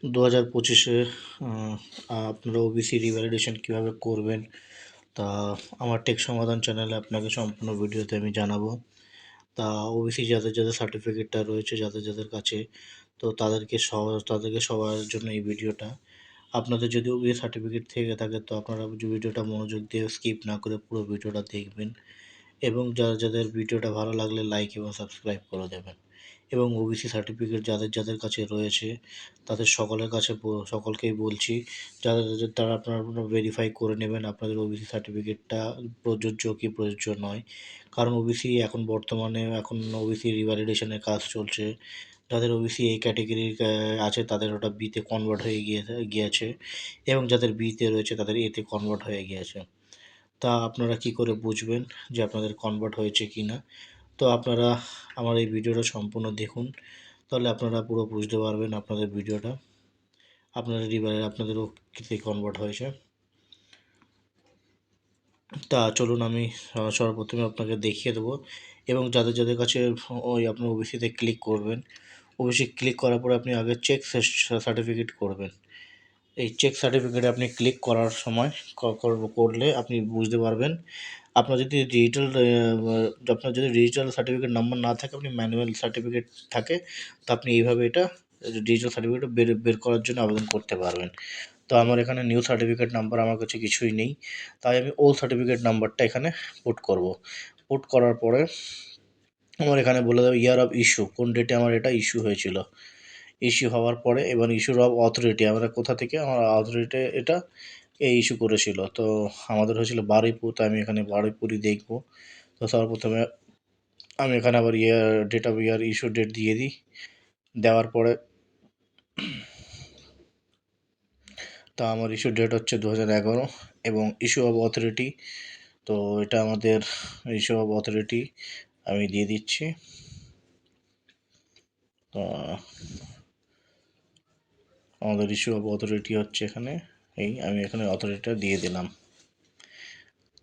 2025-এ আপনারা OBC revalidation কীভাবে করবেন তা আমার টেক সমাধান চ্যানেলে আপনাকে সম্পূর্ণ ভিডিওতে আমি জানাবো। তা ওবিসি যাদের যাদের সার্টিফিকেটটা রয়েছে যাদের যাদের কাছে, তো তাদেরকে সবার জন্য এই ভিডিওটা। আপনাদের যদি ওবিসি সার্টিফিকেট থেকে থাকে তো আপনারা ভিডিওটা মনোযোগ দিয়ে স্কিপ না করে পুরো ভিডিওটা দেখবেন, এবং যাদের ভিডিওটা ভালো লাগলে লাইক এবং সাবস্ক্রাইব করে দেবেন। এবং ওবিসি সার্টিফিকেট যাদের যাদের কাছে রয়েছে তাদের সকলকেই বলছি, তারা আপনারা ভেরিফাই করে নেবেন আপনাদের ওবিসি সার্টিফিকেটটা প্রযোজ্য কি প্রযোজ্য নয়। কারণ এখন বর্তমানে ওবিসি রিভ্যালিডেশনের কাজ চলছে। যাদের ওবিসি এই ক্যাটেগরির আছে তাদের ওটা বিতে কনভার্ট হয়ে গিয়েছে, এবং যাদের বিতে রয়েছে তাদের এতে কনভার্ট হয়ে গিয়েছে। তা আপনারা কি করে বুঝবেন যে আপনাদের কনভার্ট হয়েছে কি না? তো আপনারা আমার এই ভিডিওটা সম্পূর্ণ দেখুন, তাহলে আপনারা পুরো বুঝতে পারবেন আপনাদের ভিডিওটা আপনাদেরও কিতে কনভার্ট হয়েছে। তা চলুন আমি সর্বপ্রথমে আপনাকে দেখিয়ে দেবো। এবং যাদের যাদের কাছে আপনার ওবিসিতে ক্লিক করবেন, ওবিসি ক্লিক করার পরে আপনি আগে চেক সার্টিফিকেট করবেন। এই চেক সার্টিফিকেটে আপনি ক্লিক করার সময় করলে আপনি বুঝতে পারবেন। আপনার যদি ডিজিটাল সার্টিফিকেট নাম্বার না থাকে, আপনি ম্যানুয়াল সার্টিফিকেট থাকে, তো আপনি এইভাবে এটা ডিজিটাল সার্টিফিকেট বের করার জন্য আবেদন করতে পারবেন। তো আমার এখানে নিউ সার্টিফিকেট নাম্বার আমার কাছে কিছুই নেই, তাই আমি ওল্ড সার্টিফিকেট নাম্বারটা এখানে পুট করব। পুট করার পরে আমার এখানে বলে দেবো ইয়ার অফ ইস্যু, কোন ডেটে আমার এটা ইস্যু হয়েছিল। ইস্যু হওয়ার পরে এবার ইস্যুর অফ অথরিটি, আমরা কোথা থেকে আমার অথরিটি এটা ইস্যু করেছিল। তো আমাদের হয়েছিল বারুইপুর, তো আমি এখানে বারুইপুরই দেখব। তো সর্বপ্রথমে আমি এখানে আবার date of year issue date দিয়ে দিই। দেওয়ার পরে তা আমার ইস্যু ডেট হচ্ছে 2011, এবং ইস্যু অফ অথরিটি, তো এটা আমাদের ইস্যু অফ অথরিটি আমি দিয়ে দিচ্ছি। তো আমাদের ইস্যু অফ অথরিটি হচ্ছে এখানে আমি এখানে অথরিটিটা দিয়ে দিলাম।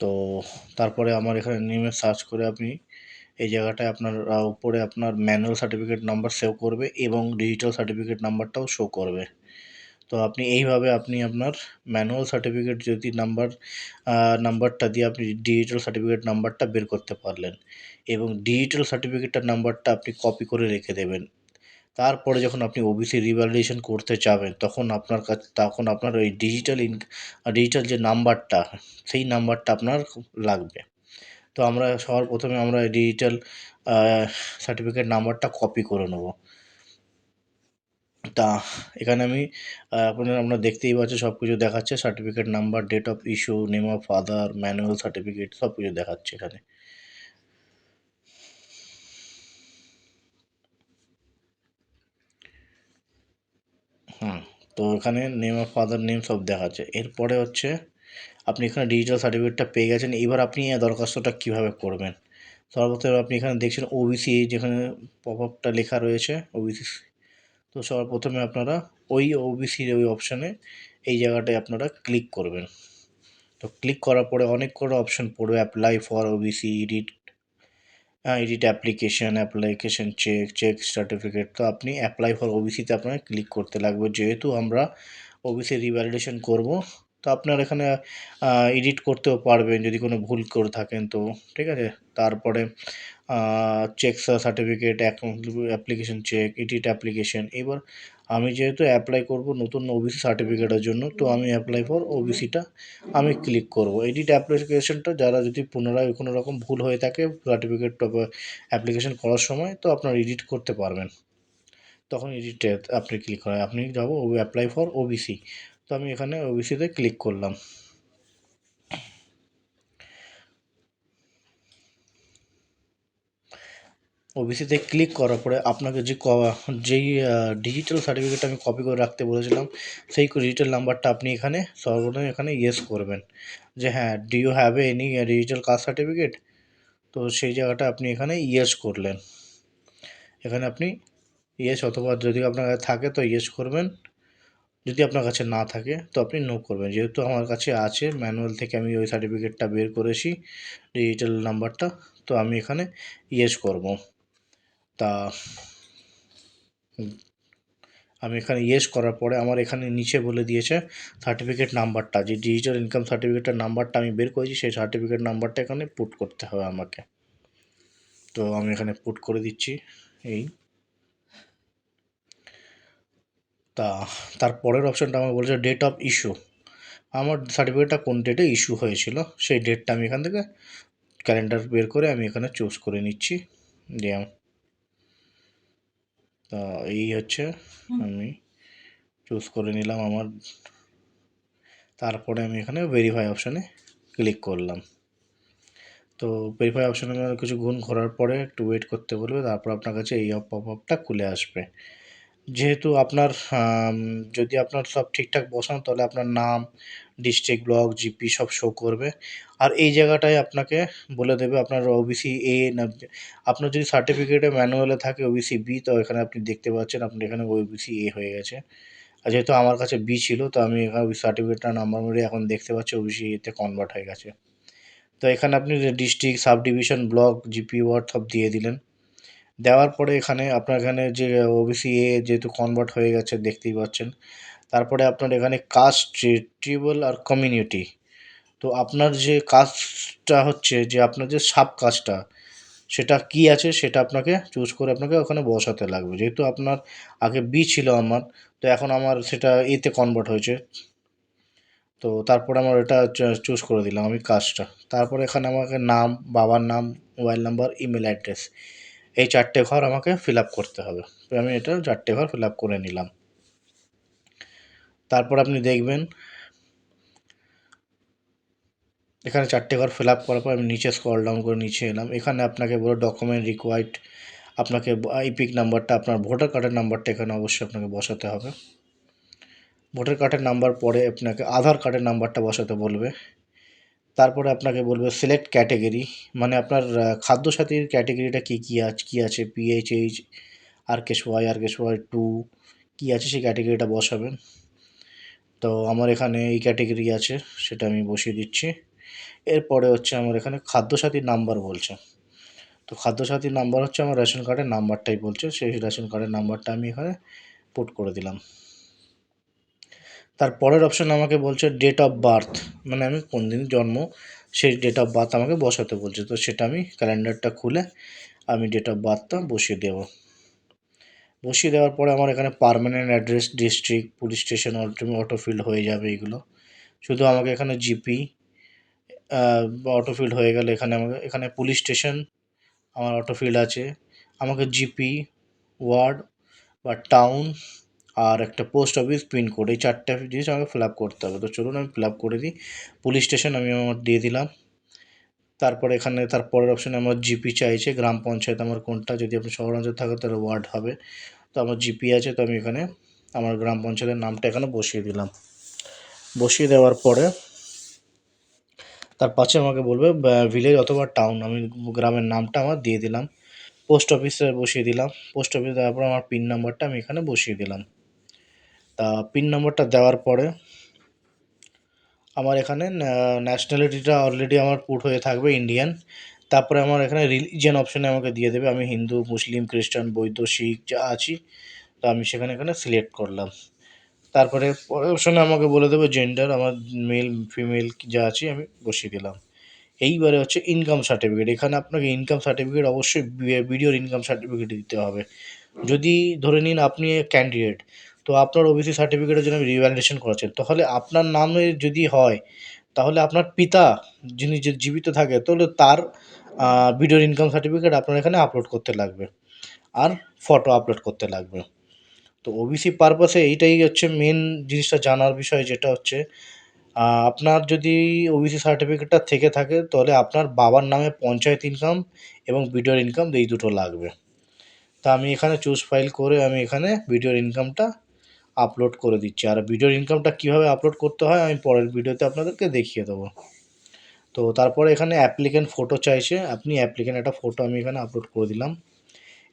তো তারপরে আমার এখানে নেমে সার্চ করে আপনি এই জায়গাটায় আপনার উপরে আপনার ম্যানুয়াল সার্টিফিকেট নাম্বার সেভ করবে এবং ডিজিটাল সার্টিফিকেট নাম্বারটাও শো করবে। তো আপনি এইভাবে আপনার ম্যানুয়াল সার্টিফিকেট যদি নাম্বারটা দিয়ে আপনি ডিজিটাল সার্টিফিকেট নাম্বারটা বের করতে পারলেন, এবং ডিজিটাল সার্টিফিকেটটার নাম্বারটা আপনি কপি করে রেখে দেবেন। তারপরে যখন আপনি ওবিসি রিভ্যালিডেশন করতে যাবেন তখন আপনার ওই ডিজিটাল যে নাম্বারটা, সেই নাম্বারটা আপনার লাগবে। তো সবার প্রথমে আমরা ডিজিটাল সার্টিফিকেট নাম্বারটা কপি করে নেব। তা এখানে আমি আপনারা দেখতেই পাচ্ছেন সব কিছু দেখাচ্ছে, certificate number, date of issue, name of father, manual certificate, সব কিছু দেখাচ্ছে এখানে। তো এখানে নেম অফ ফাদার নেম সব দেখাচ্ছে। এরপরে হচ্ছে আপনি এখানে ডিজিটাল সার্টিফিকেটটা পেয়ে গেছেন। এবার আপনি দরখাস্তটা কীভাবে করবেন? সর্বপ্রথম আপনি এখানে দেখছেন ওবিসি, যেখানে পপ আপটা লেখা রয়েছে ওবিসি। তো সবার প্রথমে আপনারা ওই ওবিসির ওই অপশানে এই জায়গাটায় আপনারা ক্লিক করবেন। তো ক্লিক করার পরে অনেক করে অপশান পড়বে, apply for OBC, edit application, check certificate. তো আপনি অ্যাপ্লাই ফর ওবিসিতে আপনাকে ক্লিক করতে লাগবে, যেহেতু আমরা ওবিসি রিভ্যালিডেশন করব। তো আপনার এখানে এডিট করতেও পারবেন যদি কোনো ভুল করে থাকেন, তো ঠিক আছে। তারপরে check certificate, application check, edit application. এবার আমি যেহেতু অ্যাপ্লাই করব নতুন ওবিসি সার্টিফিকেটের জন্য, তো আমি অ্যাপ্লাই ফর ওবিসিটা আমি ক্লিক করব। এডিট অ্যাপ্লিকেশনটা যারা যদি পুনরায় কোনো রকম ভুল হয়ে থাকে সার্টিফিকেট অ্যাপ্লিকেশন করার সময়, তো আপনার এডিট করতে পারবেন, তখন এডিটে আপনি ক্লিক করেন। আপনি যাবো অ্যাপ্লাই ফর ওবিসি, তো আমি এখানে ওবিসিতে ক্লিক করলাম। ওবিসিতে ক্লিক করার পরে আপনাকে যেই ডিজিটাল সার্টিফিকেটটা আমি কপি করে রাখতে বলেছিলাম, সেই ডিজিটাল নাম্বারটা আপনি এখানে সর্বপ্রথমে এখানে ইয়েস করবেন, যে হ্যাঁ, do you have any digital caste certificate. তো সেই জায়গাটা আপনি এখানে ইয়েস করলেন। এখানে আপনি ইয়েস, অথবা যদি আপনার কাছে থাকে তো ইয়েস করবেন, যদি আপনার কাছে না থাকে তো আপনি নো করবেন। যেহেতু আমার কাছে আছে, ম্যানুয়াল থেকে আমি ওই সার্টিফিকেটটা বের করেছি ডিজিটাল নাম্বারটা, তো আমি এখানে ইয়েস করব। তা আমি এখানে ইয়েস করার পরে আমার এখানে নিচে বলে দিয়েছে সার্টিফিকেট নাম্বারটা, যে ডিজিটাল ইনকাম সার্টিফিকেটের নাম্বারটা আমি বের করেছি, সেই সার্টিফিকেট নাম্বারটা এখানে পুট করতে হবে আমাকে। তো আমি এখানে পুট করে দিচ্ছি এই। তারপরের অপশানটা আমার বলছে ডেট অফ ইস্যু, আমার সার্টিফিকেটটা কোন ডেটে ইস্যু হয়েছিল সেই ডেটটা আমি এখান থেকে ক্যালেন্ডার বের করে আমি এখানে চুজ করে নিচ্ছি। দিয়ে তা এই হচ্ছে আমি চুজ করে নিলাম আমার। তারপরে আমি এখানে ভেরিফাই অপশানে ক্লিক করলাম। তো ভেরিফাই অপশানে কিছু গুণ ঘোরার পরে একটু ওয়েট করতে বলবে, তারপর আপনার কাছে এই পপ আপটা খুলে আসবে। যেহেতু আপনার যদি আপনার সব ঠিকঠাক বসান তাহলে আপনার নাম, ডিস্ট্রিক্ট, ব্লক, জিপি সব শো করবে। আর এই জায়গাটায় আপনাকে বলে দেবে আপনার ওবিসি এ না, আপনার যদি সার্টিফিকেটে ম্যানুয়ালে থাকে ওবিসি বি, তো এখানে আপনি দেখতে পাচ্ছেন আপনি এখানে ওবিসি এ হয়ে গেছে। আর যেহেতু আমার কাছে বি ছিল, তো আমি এখানে ওই সার্টিফিকেটটা নাম্বার মেরে এখন দেখতে পাচ্ছি ওবিসি এতে কনভার্ট হয়ে গেছে। তো এখানে আপনি district, subdivision, block, GP, ward সব দিয়ে দিলেন। দেওয়ার পরে এখানে আপনার এখানে যে ওবিসি এ যেহেতু কনভার্ট হয়ে গেছে দেখতেই পাচ্ছেন। তারপরে আপনার এখানে কাস্ট, ট্রিবল আর কমিউনিটি। তো আপনার যে কাস্টটা হচ্ছে, যে আপনার যে সাব কাস্টটা সেটা কি আছে সেটা আপনাকে চুজ করে আপনাকে ওখানে বসাতে লাগবে। যেহেতু আপনার আগে বি ছিল আমার, তো এখন আমার সেটা এতে কনভার্ট হয়েছে। তো তারপরে আমার এটা চুজ করে দিলাম আমি কাজটা। তারপরে এখানে আমাকে নাম, বাবার নাম, মোবাইল নাম্বার, ইমেল অ্যাড্রেস, এই 4টে ঘর আমাকে ফিল আপ করতে হবে। তো আমি এটা 4টে ঘর ফিল আপ করে নিলাম। তারপর আপনি দেখবেন এখানে 4টে ঘর ফিল আপ করার পর আমি নিচে স্ক্রল ডাউন করে নিচে এলাম। এখানে আপনাকে বলো ডকুমেন্ট রিকোয়ার্ড, আপনাকে আইপিক নাম্বারটা, আপনার ভোটার কার্ডের নাম্বারটা এখানে অবশ্যই আপনাকে বসাতে হবে। ভোটার কার্ডের নাম্বার পরে আপনাকে আধার কার্ডের নাম্বারটা বসাতে বলবে। তারপরে আপনাকে বলবে সিলেক্ট ক্যাটেগরি, মানে আপনার খাদ্যসাথীর ক্যাটেগরিটা কী আছে, পিএইচএইচ, আর কেস ওয়াই 2 কী আছে সেই ক্যাটেগরিটা বসাবেন। তো আমার এখানে এই ক্যাটেগরি আছে, সেটা আমি বসিয়ে দিচ্ছি। এরপরে হচ্ছে আমার এখানে খাদ্যসাথীর নাম্বার বলছে। তো খাদ্যসাথীর নাম্বার হচ্ছে আমার রেশন কার্ডের নাম্বারটাই বলছে, সেই রেশন কার্ডের নাম্বারটা আমি এখানে পুট করে দিলাম। তারপরের অপশান আমাকে বলছে ডেট অফ বার্থ, মানে আমি কোন দিন জন্ম সেই ডেট অফ বার্থ আমাকে বসাতে বলছে। তো সেটা আমি ক্যালেন্ডারটা খুলে আমি ডেট অফ বার্থটা বসিয়ে দেব। বসিয়ে দেওয়ার পরে আমার এখানে permanent address, district, police station auto field হয়ে যাবে এইগুলো। শুধু আমাকে এখানে জিপি অটো ফিল্ড হয়ে গেলে এখানে পুলিশ স্টেশন আমার অটো ফিল্ড আছে। আমাকে জিপি, ওয়ার্ড বা টাউন আর একটা পোস্ট অফিস পিনকোড, এই 4টে জিনিস আমাকে ফিল আপ করতে হবে। তো চলুন আমি ফিল আপ করে দিই। পুলিশ স্টেশন আমি আমার দিয়ে দিলাম। তারপরে এখানে তারপরের অপশানে আমার জিপি চাইছে, গ্রাম পঞ্চায়েত আমার কোনটা, যদি আপনি শহরাঞ্চল থাকে তাহলে ওয়ার্ড হবে। তো আমার জিপি আছে, তো আমি এখানে আমার গ্রাম পঞ্চায়েতের নামটা এখানে বসিয়ে দিলাম। বসিয়ে দেওয়ার পরে তার পাশে আমাকে বলবে ভিলেজ অথবা টাউন, আমি গ্রামের নামটা আমার দিয়ে দিলাম। পোস্ট অফিসে বসিয়ে দিলাম। পোস্ট অফিস দেওয়ার পর আমার পিন নাম্বারটা আমি এখানে বসিয়ে দিলাম। তা পিন নাম্বারটা দেওয়ার পরে আমার এখানে ন্যাশনালিটিটা অলরেডি আমার পুট হয়ে থাকবে ইন্ডিয়ান। তারপরে আমার এখানে রিলিজিয়ান অপশানে আমাকে দিয়ে দেবে, আমি হিন্দু, মুসলিম, খ্রিস্টান, বৌদ্ধ, শিখ যা আছি, তো আমি এখানে সিলেক্ট করলাম। তারপরে পরের অপশানে আমাকে বলে দেবে জেন্ডার, আমার মেল ফিমেল যা আছি আমি বসিয়ে দিলাম। এইবারে হচ্ছে ইনকাম সার্টিফিকেট, এখানে আপনাকে ইনকাম সার্টিফিকেট অবশ্যই বিডিওর ইনকাম সার্টিফিকেট দিতে হবে। যদি ধরে নিন আপনি ক্যান্ডিডেট, তো আপনার ওবিসি সার্টিফিকেটের জন্য রিভ্যালিডেশন করাচ্ছেন, তাহলে আপনার নামে যদি হয় তাহলে আপনার পিতা যিনি যে জীবিত থাকে তাহলে তার বিডিওর ইনকাম সার্টিফিকেট আপনার এখানে আপলোড করতে লাগবে, আর ফটো আপলোড করতে লাগবে। তো ওবিসি পারপাসে এইটাই হচ্ছে মেন জিনিসটা জানার বিষয়, যেটা হচ্ছে আপনার যদি ওবিসি সার্টিফিকেটটা থেকে থাকে তাহলে আপনার বাবার নামে পঞ্চায়েত ইনকাম এবং বিডিওর ইনকাম এই দুটো লাগবে। তা আমি এখানে চুজ ফাইল করে আমি এখানে ভিডিওর ইনকামটা আপলোড করে দিচ্ছি। আর ভিডিওর ইনকামটা কীভাবে আপলোড করতে হয় আমি পরের ভিডিওতে আপনাদেরকে দেখিয়ে দেবো। তো তারপরে এখানে অ্যাপ্লিক্যান্ট ফটো চাইছে, আপনি অ্যাপ্লিক্যান্ট একটা ফটো আমি এখানে আপলোড করে দিলাম।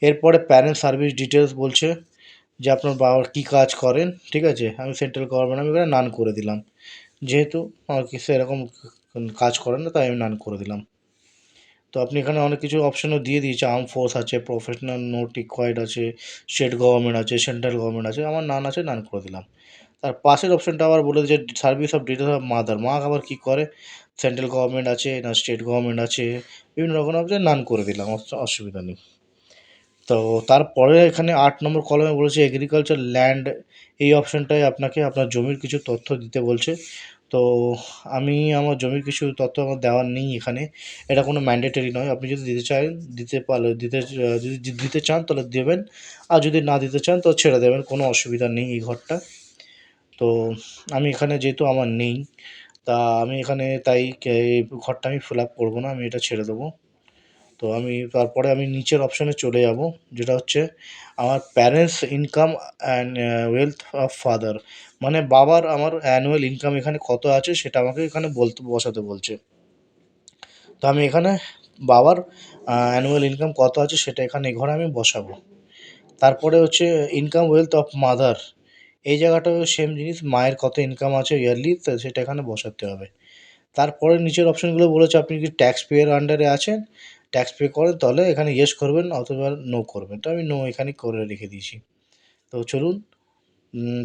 এরপরে প্যারেন্ট সার্ভিস ডিটেলস বলছে যে আপনার বাবার কী কাজ করেন, ঠিক আছে, আমি সেন্ট্রাল গভর্নমেন্ট আমি এখানে নান করে দিলাম। যেহেতু আমার কিছু এরকম কাজ করেন না, তাই আমি নান করে দিলাম। তো আপনি এখানে অনেক কিছু অপশনও দিয়ে দিয়েছে, আর্ম ফোর্স আছে, প্রফেশনাল নোট রিকোয়ার্ড আছে, স্টেট গভর্নমেন্ট আছে, সেন্ট্রাল গভর্নমেন্ট আছে, আমার নান আছে, নান করে দিলাম। তার পাশের অপশনটা আবার বলে দিয়েছে service of details of mother, মা আবার কী করে, সেন্ট্রাল গভর্নমেন্ট আছে না স্টেট গভর্নমেন্ট আছে, বিভিন্ন রকম অপশন, নান করে দিলাম, অসুবিধা নেই। তো তারপরে এখানে ৮ নম্বর কলামে বলেছে এগ্রিকালচার ল্যান্ড, এই অপশনটায় আপনাকে আপনার জমির কিছু তথ্য দিতে বলছে। তো আমি আমার জমির কিছু তথ্য আমার দেওয়ার নেই এখানে, এটা কোনো ম্যান্ডেটরি নয়। আপনি যদি দিতে চান দিতে পারলে যদি দিতে চান তাহলে দেবেন, আর যদি না দিতে চান তো ছেড়ে দেবেন, কোনো অসুবিধা নেই এই ঘরটা। তো আমি এখানে যেহেতু আমার নেই, তা আমি এখানে তাই এই ঘরটা আমি ফিল আপ করবো না, আমি এটা ছেড়ে দেবো। তো আমি তারপরে আমি নিচের অপশানে চলে যাব, যেটা হচ্ছে আমার parents income and wealth of father, মানে বাবার আমার অ্যানুয়াল ইনকাম এখানে কত আছে সেটা আমাকে এখানে বসাতে বলছে। তো আমি এখানে বাবার অ্যানুয়াল ইনকাম কত আছে সেটা এখানে এই ঘরে আমি বসাবো। তারপরে হচ্ছে ইনকাম ওয়েলথ অফ মাদার, এই জায়গাটাও সেম জিনিস, মায়ের কত ইনকাম আছে ইয়ারলি সেটা এখানে বসাতে হবে। তারপরে নিচের অপশনগুলো বলেছে আপনি কি ট্যাক্স পেয়ার আন্ডারে আছেন, ট্যাক্স পে করেন তাহলে এখানে ইয়েস করবেন অথবা নো করবেন, তো আমি নো এখানে করে রেখে দিয়েছি। তো চলুন,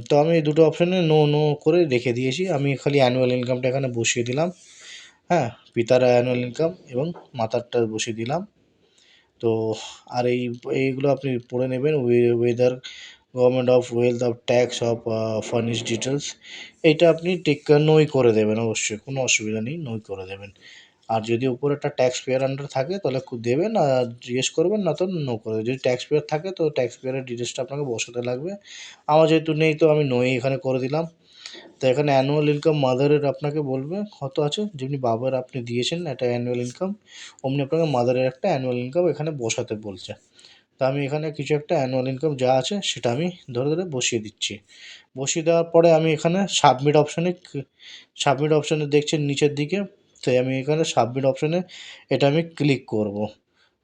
তো আমি এই দুটো অপশানে নো নো করে রেখে দিয়েছি। আমি খালি অ্যানুয়াল ইনকামটা এখানে বসিয়ে দিলাম, হ্যাঁ, পিতার অ্যানুয়াল ইনকাম এবং মাতারটা বসিয়ে দিলাম। তো আর এইগুলো আপনি পড়ে নেবেন, weather government of wealth of tax of furnish details, এইটা আপনি নোই করে দেবেন, অবশ্যই কোনো অসুবিধা নেই, নোই করে দেবেন। আর যদি উপরে একটা ট্যাক্স পেয়ার আন্ডার থাকে তাহলে দেবেন, আর জিজ্ঞেস করবেন, না তো নো করে দেবেন। যদি ট্যাক্স পেয়ার থাকে তো ট্যাক্স পেয়ারের ডিটেলসটা আপনাকে বসাতে লাগবে, আমার যেহেতু নেই তো আমি নোই এখানে করে দিলাম। তো এখানে অ্যানুয়াল ইনকাম মাদারের আপনাকে বলবে কত আছে, যেমনি বাবার আপনি দিয়েছেন একটা অ্যানুয়াল ইনকাম, অমনি আপনাকে মাদারের একটা অ্যানুয়াল ইনকাম এখানে বসাতে বলছে। তো আমি এখানে কিছু একটা অ্যানুয়াল ইনকাম যা আছে সেটা আমি ধরে ধরে বসিয়ে দিচ্ছি। বসিয়ে দেওয়ার পরে আমি এখানে সাবমিট অপশানে দেখছেন নিচের দিকে, তো আমি এখানে সাবমিট অপশানে এটা আমি ক্লিক করব।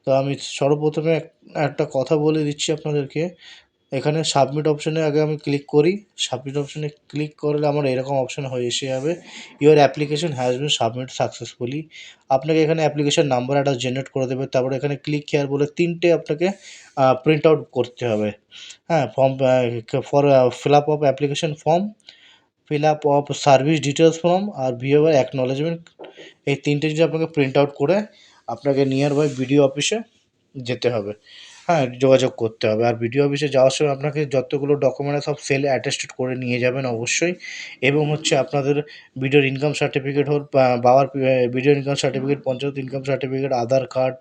তো আমি সর্বপ্রথমে একটা কথা বলে দিচ্ছি আপনাদেরকে, এখানে সাবমিট অপশানে আগে আমি ক্লিক করি। সাবমিট অপশানে ক্লিক করলে আমার এরকম অপশান হয়ে এসে যাবে, your application has been submit successfully. আপনাকে এখানে অ্যাপ্লিকেশন নাম্বার একটা জেনারেট করে দেবে, তারপরে এখানে ক্লিক হেয়ার বলে 3টে আপনাকে প্রিন্ট আউট করতে হবে, হ্যাঁ, form for fill up of application form, fill up of service details form আর বিহেভিয়ার অ্যাকনলেজমেন্ট, এই 3টে জিনিস আপনাকে প্রিন্ট আউট করে আপনাকে নিয়ার বাই বিডিও অফিসে যেতে হবে, হ্যাঁ, যোগাযোগ করতে হবে। আর বিডিও অফিসে যাওয়ার সময় আপনাকে যতগুলো ডকুমেন্টস সব সেল অ্যাটেস্টেড করে নিয়ে যাবেন অবশ্যই, এবং হচ্ছে আপনাদের বিডিওর ইনকাম সার্টিফিকেট হোক, বাবার বিডিওর income certificate, panchayat income certificate, Aadhaar card,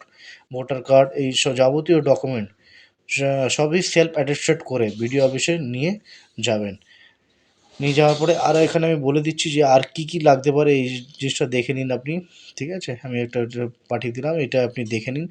voter card, এই যাবতীয় ডকুমেন্ট সবই সেলফ অ্যাটেস্টেড করে বিডিও অফিসে নিয়ে যাবেন। নিয়ে যাওয়ার পরে আরও এখানে আমি বলে দিচ্ছি যে আর কী কী লাগতে পারে, এই জিনিসটা দেখে নিন আপনি, ঠিক আছে, আমি একটা পাঠিয়ে দিলাম, এটা আপনি দেখে নিন